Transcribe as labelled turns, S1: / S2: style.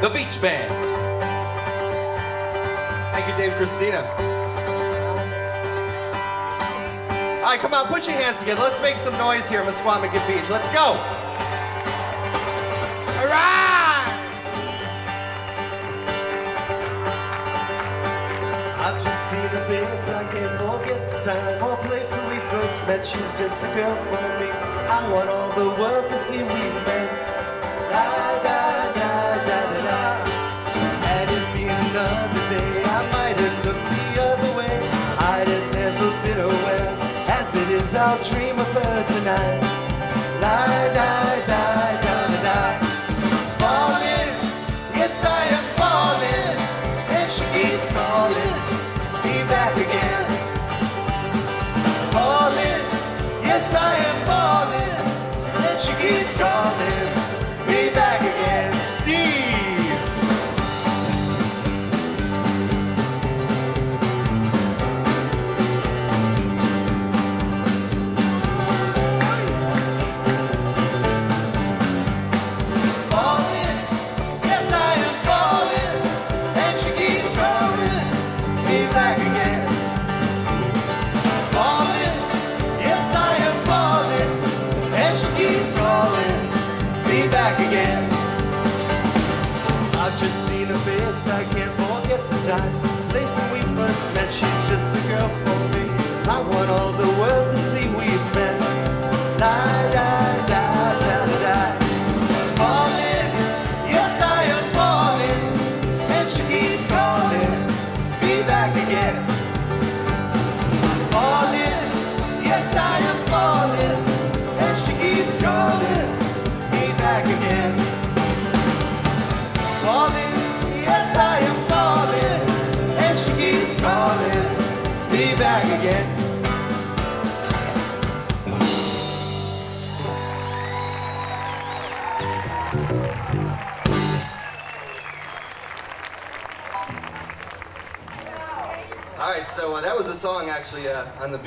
S1: the Beach Band.
S2: Thank you, Dave Christina. All right, come on, put your hands together. Let's make some noise here, Misquamicut Beach. Let's go. All right. I've just seen her face, I can't forget the time or place where we first met. She's just a girl for me. I want all the world to see we met. Da da da da da da. Had it been another day, I might have looked the other way. I'd have never been aware. As it is, I'll dream of her tonight. Da da da da da da. Falling, yes I am falling, and she keeps calling me back again. Falling, yes I am falling, and she keeps calling me back again. Steve. Falling, yes I am falling, and she keeps calling me back again. Falling, yes I am falling, and she keeps calling me back again. I've just seen her face, I can't forget the time, place when we first met. She's just a girl for me. I want all the world to see we've met. La da da da da da. Falling, yes I am falling, and she keeps calling me back again. Falling, yes I am falling, and she keeps calling me back again. Falling, yes I am falling, and she keeps calling me back again. All right, so that was a song actually on the beach.